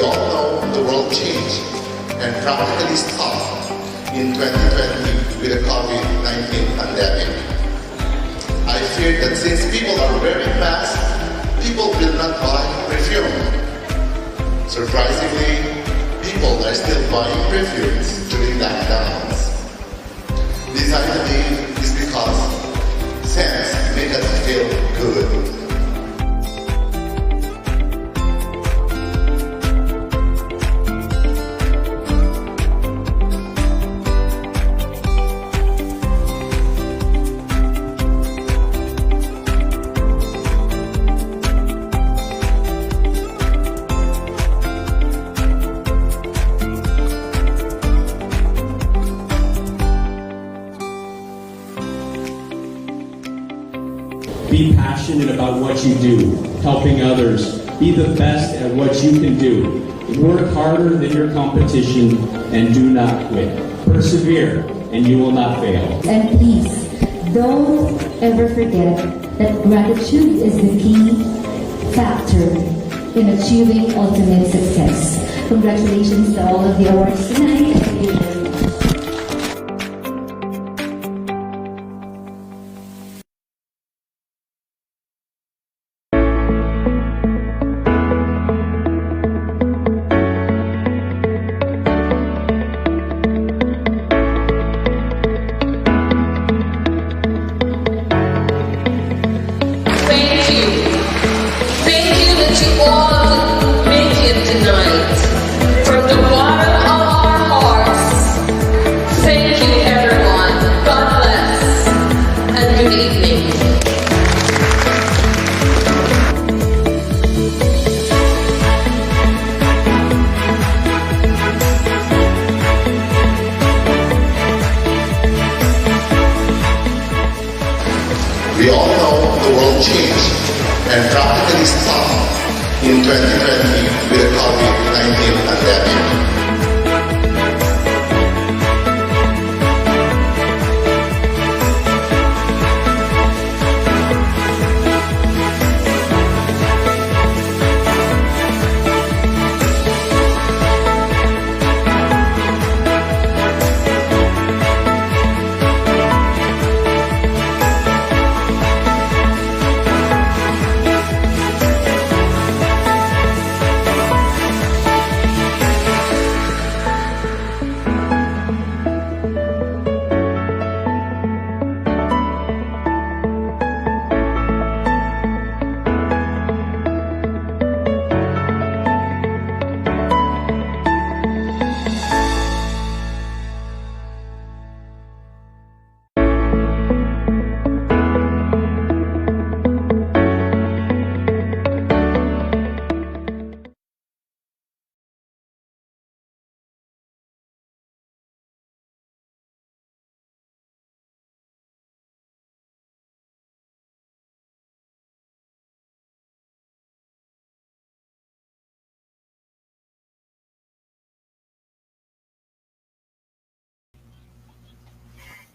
all know the world changed and practically stopped in 2020 with the COVID-19 pandemic. I fear that since people are wearing masks, people will not buy perfume. Surprisingly, people are still buying perfumes during lockdowns. This, I believe, is because scents make us feel good. Be passionate about what you do, helping others. Be the best at what you can do. Work harder than your competition and do not quit. Persevere and you will not fail. And please, don't ever forget that gratitude is the key factor in achieving ultimate success. Congratulations to all of the awards tonight. Thank you very much. We all know the world changed and practically stopped in 2020 with the COVID-19 pandemic.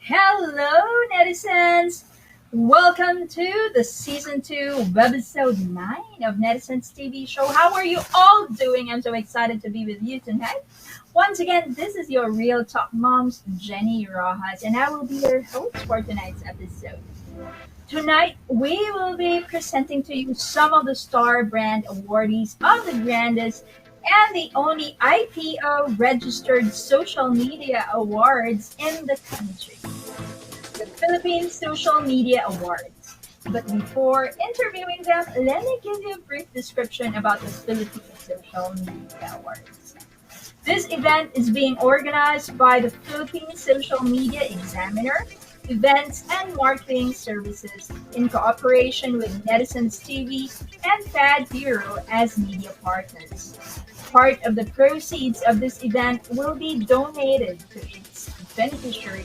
Hello, netizens! Welcome to the Season 2, Webisode 9 of Netizens TV Show. How are you all doing? I'm so excited to be with you tonight. Once again, this is your Real Talk Moms, Jenny Rojas, and I will be your host for tonight's episode. Tonight, we will be presenting to you some of the star brand awardees of the grandest and the only IPO-registered social media awards in the country, the Philippine Social Media Awards. But before interviewing them, let me give you a brief description about the Philippine Social Media Awards. This event is being organized by the Philippine Social Media Examiner, Events and Marketing Services in cooperation with Netizens TV and FAD Bureau as media partners. Part of the proceeds of this event will be donated to its beneficiary,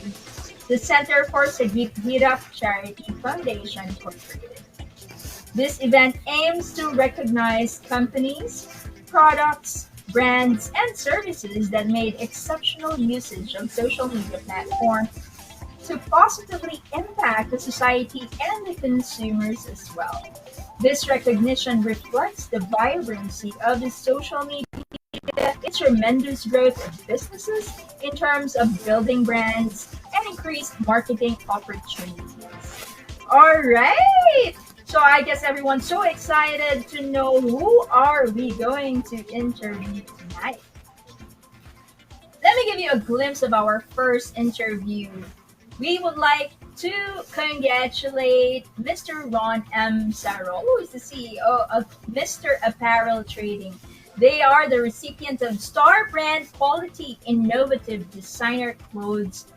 the Center for 𝒏𝒐𝒎𝒊𝒏𝒂𝒕𝒆𝒅 Charity Foundation Incorporated. This event aims to recognize companies, products, brands, and services that made exceptional usage of social media platforms to positively impact the society and the consumers as well. This recognition reflects the vibrancy of the social media its tremendous growth of businesses in terms of building brands and increased marketing opportunities. All right. So I guess everyone's so excited to know who are we going to interview tonight. Let me give you a glimpse of our first interview. We would like to congratulate Mr. Ron M. Sarol, who is the CEO of Mr. Apparel Trading. They are the recipient of Star Brand Quality Innovative Designer Clothes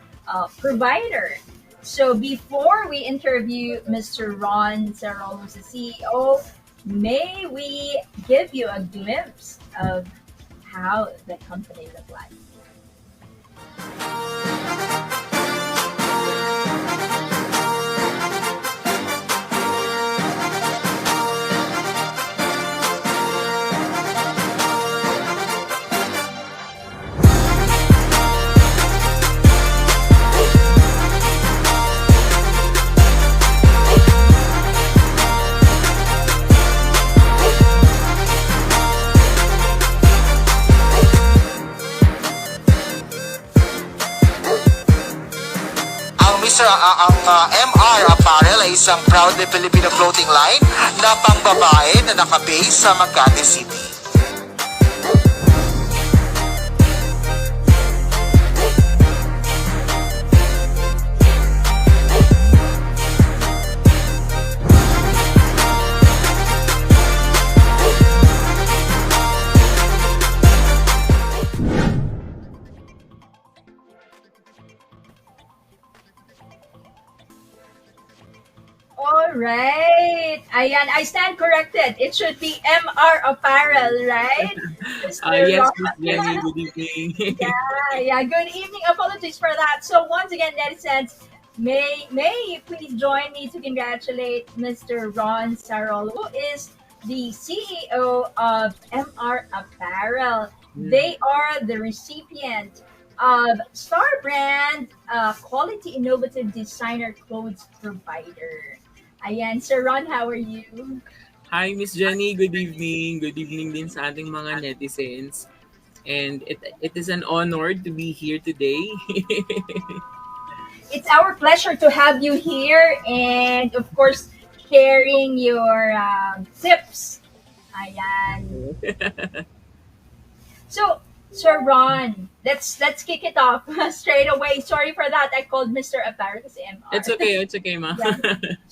Provider. So before we interview Mr. Ron Sarol, who's the CEO, may we give you a glimpse of how the company looks like. Ang MR Apparel ay isang proudly Filipino clothing line na pangbabae na nakabase sa Makati City. All right. Ayan, I stand corrected. It should be MR Apparel, right? Mr. Yes, Ron. Miss Jenny, good evening. Yeah. Good evening. Apologies for that. So once again, netizens, may you please join me to congratulate Mr. Ron Sarol, who is the CEO of MR Apparel. They are the recipient of Star Brand Quality Innovative Designer Clothes Provider. Ayan, Sir Ron, how are you? Hi, Miss Jenny, good evening. Good evening din sa ating mga netizens. And it is an honor to be here today. It's our pleasure to have you here and, of course, sharing your tips. Ayan. So, Sir Ron, let's kick it off straight away. Sorry for that. I called Mr. Apparel kasi MR. It's okay, ma. Yeah.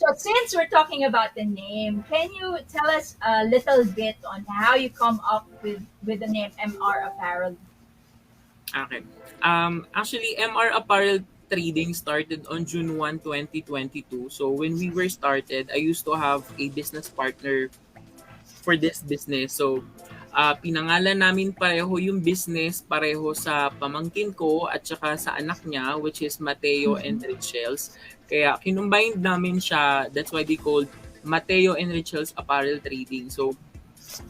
So since we're talking about the name, can you tell us a little bit on how you come up with the name MR Apparel? Okay. Actually, MR Apparel Trading started on June 1, 2022. So when we were started, I used to have a business partner for this business. So pinangalan namin pareho yung business, pareho sa pamangkin ko at saka sa anak niya, which is Mateo and Richels. Kaya kinumbined namin siya, that's why they called Mateo and Richels Apparel Trading. So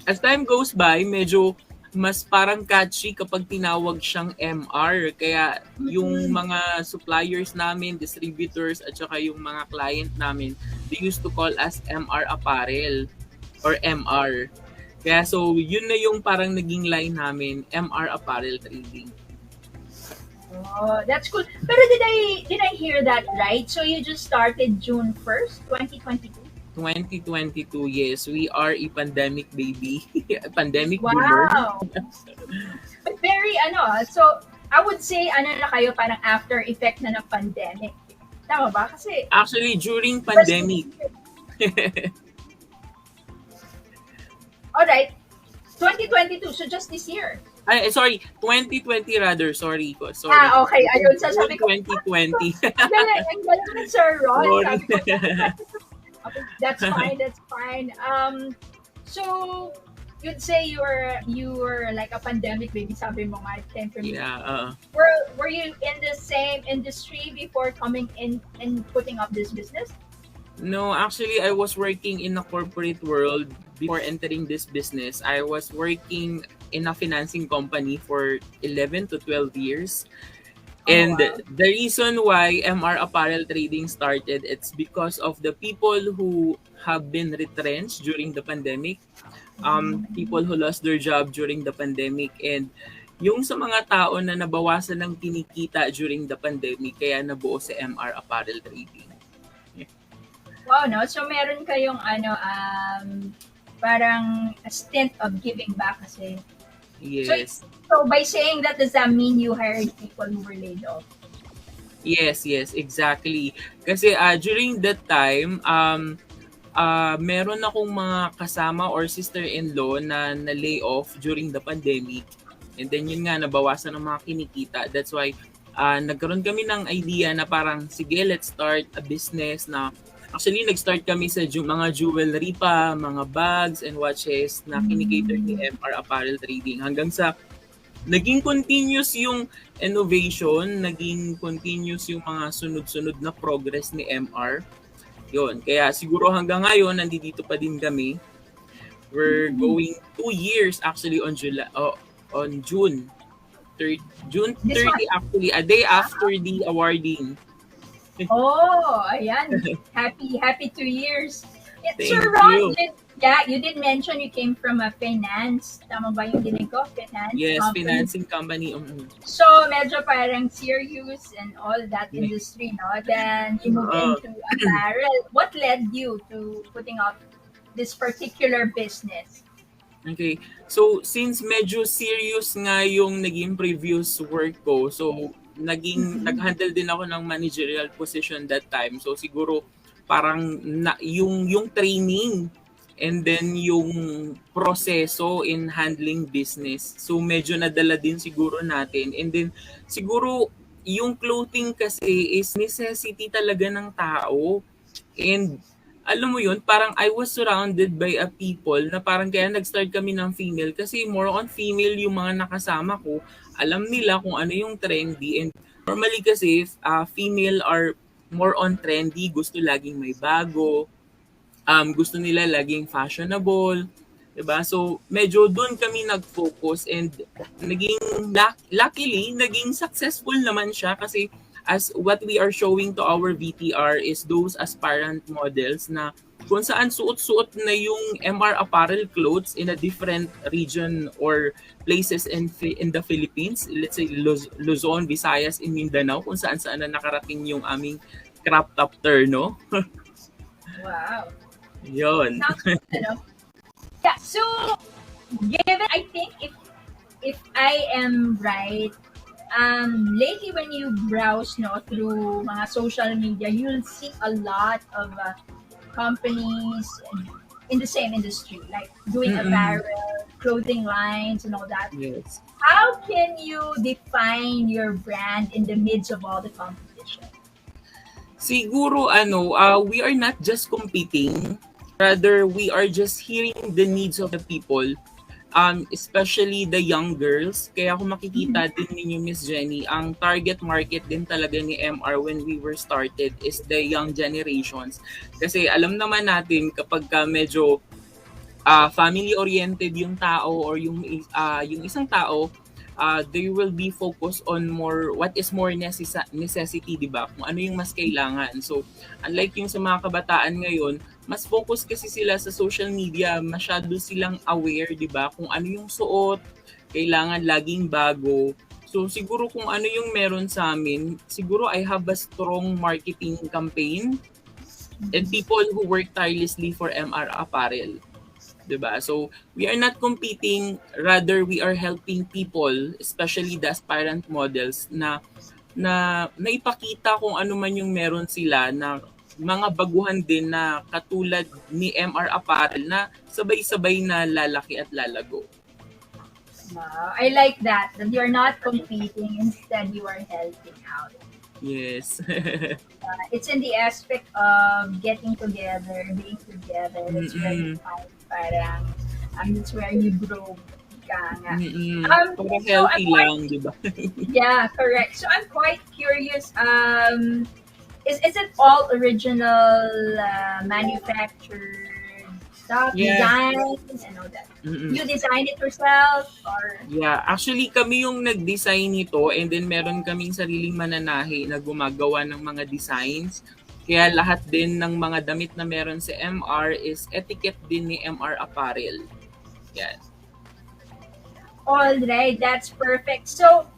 as time goes by, medyo mas parang catchy kapag tinawag siyang MR. Kaya yung mga suppliers namin, distributors at saka yung mga client namin, they used to call us MR Apparel or MR. Kaya so, yun na yung parang naging line namin, MR Apparel Trading. Oh, that's cool. Pero did I hear that right? So you just started June 1st, 2022? 2022, yes. We are a pandemic baby. Pandemic boomer. Wow. But very, so I would say, na kayo, parang after effect na ng pandemic. Tama ba? Kasi, Actually, during pandemic. alright, 2022, so just this year. Ay, sorry, 2020 rather. Sorry. Okay. Ayun, sasabi ko. 2020. Ang galing, Sir Ron. Sorry. Sabi ko, okay, that's fine. So, you'd say you were like a pandemic baby, sabi mo nga, it came from you. Yeah, Were you in the same industry before coming in and putting up this business? No, actually, I was working in a corporate world before entering this business. I was working in a financing company for 11 to 12 years. And wow. the reason why MR Apparel Trading started, it's because of the people who have been retrenched during the pandemic. people who lost their job during the pandemic, and yung sa mga tao na nabawasan ng kinikita during the pandemic kaya nabuo si MR Apparel Trading. Wow, no? So, meron kayong parang a stint of giving back kasi. Yes. So, by saying that, does that mean you hired people who were laid off? Yes, exactly. Kasi during that time, meron akong mga kasama or sister-in-law na na-lay off during the pandemic. And then yun nga, nabawasan ng mga kinikita. That's why nagkaroon kami ng idea na parang, sige, let's start a business na actually, nag-start kami sa mga jewelry pa, mga bags and watches na kinikater ni MR Apparel Trading. Hanggang sa naging continuous yung innovation, naging continuous yung mga sunod-sunod na progress ni MR. Yun. Kaya siguro hanggang ngayon, nandito pa din kami. We're going 2 years actually on June 30 actually, a day after the awarding. Oh, ayan. Happy 2 years. Thank So, Ron, you. you did mention you came from a finance. Tama ba yung dinig ko? Finance? Yes, company. financing company. So, medyo parang serious and all that industry, no? Then, you moved into apparel. What led you to putting up this particular business? Okay. So, since medyo serious nga yung naging previous work ko, so nag-handle din ako ng managerial position that time. So, siguro parang yung training and then yung proseso in handling business. So, medyo nadala din siguro natin. And then, siguro yung clothing kasi is necessity talaga ng tao. And alam mo yun, parang I was surrounded by a people na parang kaya nag-start kami ng female kasi more on female yung mga nakasama ko. Alam nila kung ano yung trendy, and normally kasi female are more on trendy, gusto laging may bago, gusto nila laging fashionable, 'di ba? So medyo doon kami nag-focus, and naging luckily naging successful naman siya kasi as what we are showing to our VTR is those aspirant models na kung saan suot-suot na yung MR apparel clothes in a different region or places in the Philippines. Let's say Luzon, Visayas, in Mindanao, kung saan-saan na nakarating yung aming crop top terno. Wow. Yun. Yeah, so, given, I think if I am right, lately when you browse through mga social media, you'll see a lot of companies in the same industry, like doing apparel, clothing lines, and all that. Yes. How can you define your brand in the midst of all the competition? Siguro we are not just competing, rather we are just hearing the needs of the people, especially the young girls. Kaya kung makikita din ninyo, Miss Jenny, ang target market din talaga ni MR when we were started is the young generations. Kasi alam naman natin kapag medyo family-oriented yung tao or yung isang tao, they will be focused on more what is more necessity, di ba? Kung ano yung mas kailangan. So, unlike yung sa mga kabataan ngayon, mas focus kasi sila sa social media, masyado silang aware, di ba? Kung ano yung suot, kailangan laging bago. So, siguro kung ano yung meron sa amin, siguro I have a strong marketing campaign and people who work tirelessly for MR Apparel. Diba? So, we are not competing, rather we are helping people, especially the aspirant models, na ipakita kung ano man yung meron sila na mga baguhan din na katulad ni MR Apparel na sabay-sabay na lalaki at lalago. Wow, I like that you're not competing, instead you are helping out. Yes. It's in the aspect of getting together, being together. That's where you find parang that's where you grow. Parang healthy lang, di ba? Yeah, correct. So I'm quite curious. Is it all original manufactured stuff, designs and all that? You design it yourself or? Yeah, actually kami yung nag-design nito, and then meron kaming sariling mananahi na gumagawa ng mga designs. Kaya lahat din ng mga damit na meron sa MR is etiquette din ni MR Apparel. Yan. All right, that's perfect. So,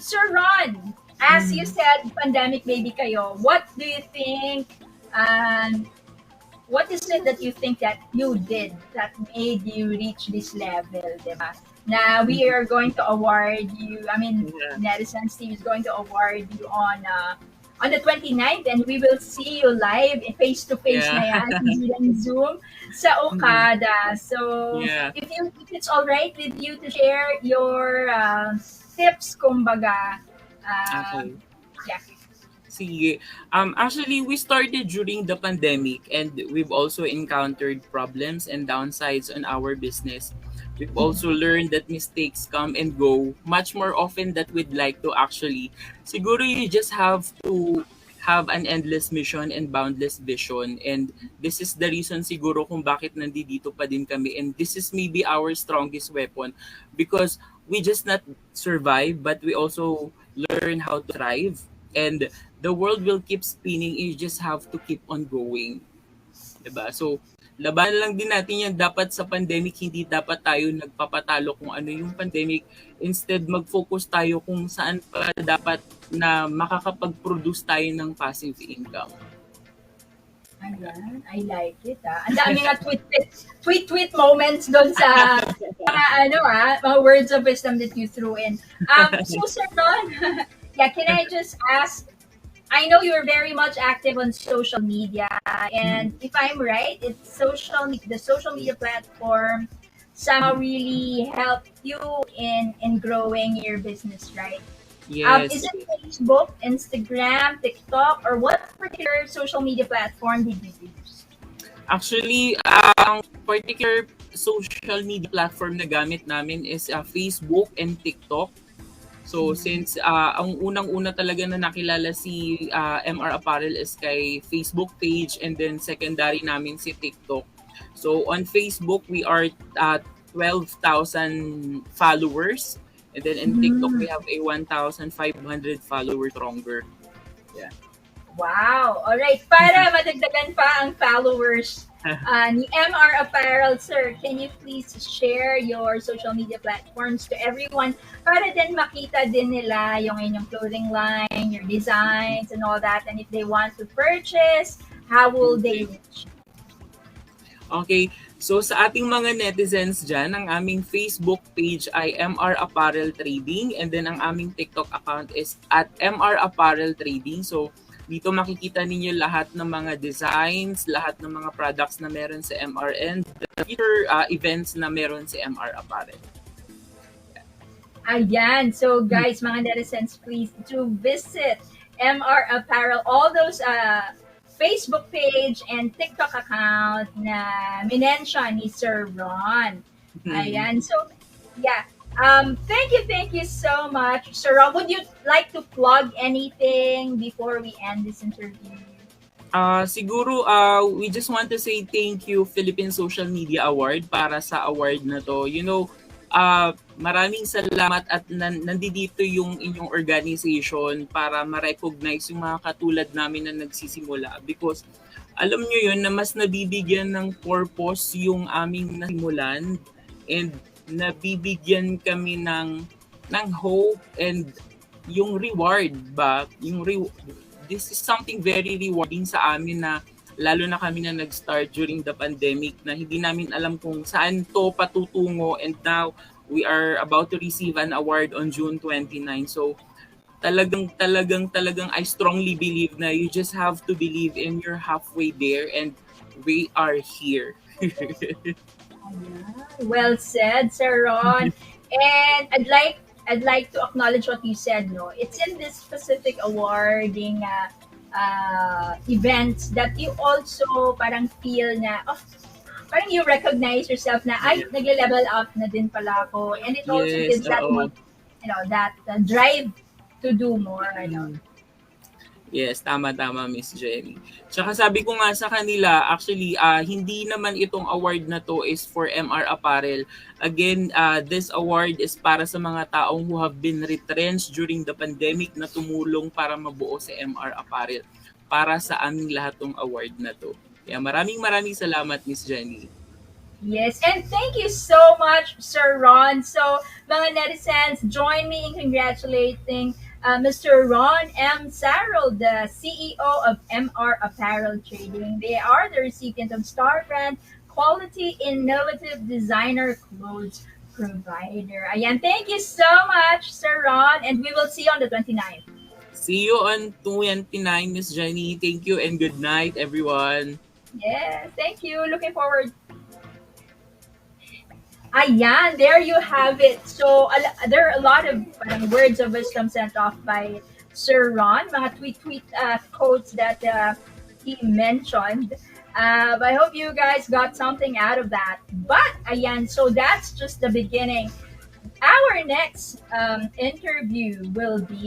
Sir Ron, as you Mhm. said, pandemic baby kayo, what do you think, um, what is it that you think that you did that made you reach this level, diba? Na we Mhm. are going to award you, I mean, Yeah. Netizens team is going to award you on the 29th, and we will see you live, face-to-face Yeah. na yan, hindi lang Zoom, sa Mhm. Okada. So, Yeah. if it's all right with you to share your tips, kumbaga, uh, Okay. yeah. Sige. Actually, we started during the pandemic and we've also encountered problems and downsides on our business. We've also learned that mistakes come and go much more often than we'd like to actually. Siguro you just have to have an endless mission and boundless vision, and this is the reason siguro kung bakit nandito pa din kami, and this is maybe our strongest weapon because we just not survive but we also learn how to thrive, and the world will keep spinning. You just have to keep on going. 'Di ba? So, labanan lang din natin yan. Dapat sa pandemic, hindi dapat tayo nagpapatalo kung ano yung pandemic. Instead, mag-focus tayo kung saan pa dapat na makakapag-produce tayo ng passive income. Ayan, I like it, ah. Ang dami nga tweet moments doon sa mga mga words of wisdom that you threw in. So Sir Ron, yeah, can I just ask, I know you're very much active on social media, and if I'm right, the social media platform somehow really helped you in growing your business, right? Yes. Is it Facebook, Instagram, TikTok, or what particular social media platform did you use? Actually, ang particular social media platform na gamit namin is Facebook and TikTok. So since ang unang-una talaga na nakilala si MR Apparel is kay Facebook page, and then secondary namin si TikTok. So on Facebook we are 12,000 followers, and then in TikTok we Mm. have a 1,500 followers stronger. Yeah. Wow! Alright, para madagdagan pa ang followers ni MR Apparel, sir, can you please share your social media platforms to everyone para din makita din nila yung inyong clothing line, your designs, and all that, and if they want to purchase, how will they reach? Okay, so sa ating mga netizens dyan, ang aming Facebook page ay MR Apparel Trading, and then ang aming TikTok account is at MR Apparel Trading. So dito makikita ninyo lahat ng mga designs, lahat ng mga products na meron sa MR, and the future events na meron sa MR Apparel. Ayan. So guys, mga netizens, please to visit MR Apparel, all those Facebook page and TikTok account na minention ni Sir Ron. Ayan. So, yeah. Thank you so much, Sir Ron. Would you like to plug anything before we end this interview? Siguro, we just want to say thank you, Philippine Social Media Award, para sa award na to. You know, maraming salamat at nandito yung inyong organization para ma-recognize yung mga katulad namin na nagsisimula, because alam nyo yun na mas nabibigyan ng purpose yung aming nasimulan, and nabibigyan kami ng hope and yung reward ba, this is something very rewarding sa amin, na lalo na kami na nag-start during the pandemic na hindi namin alam kung saan to patutungo, and now we are about to receive an award on June 29. So talagang I strongly believe na you just have to believe in you're halfway there, and we are here. Ayan. Well said, Sir Ron. And I'd like to acknowledge what you said. No, it's in this specific awarding events that you also parang feel na parang you recognize yourself na ay nagle-level up na din pala ako, and it also Yes, gives that oo. that drive to do more. Ano. Yes, tama Miss Jenny. Tsaka sabi ko nga sa kanila, actually, hindi naman itong award na to is for MR Apparel. Again, this award is para sa mga taong who have been retrenched during the pandemic na tumulong para mabuo sa MR Apparel. Para sa aming lahat tong award na to. Kaya maraming salamat, Miss Jenny. Yes, and thank you so much, Sir Ron. So, mga netizens, join me in congratulating Mr. Ron M. Sarrell, the CEO of MR Apparel Trading. They are the recipient of Star Brand Quality Innovative Designer Clothes Provider. Ayan, thank you so much, Sir Ron, and we will see you on the 29th. See you on 29, Miss Jenny. Thank you and good night, everyone. Yes, thank you. Looking forward. Ayan, there you have it. So, there are a lot of parang words of wisdom sent off by Sir Ron, mga tweet quotes that he mentioned. I hope you guys got something out of that. But, ayan, so that's just the beginning. Our next interview will be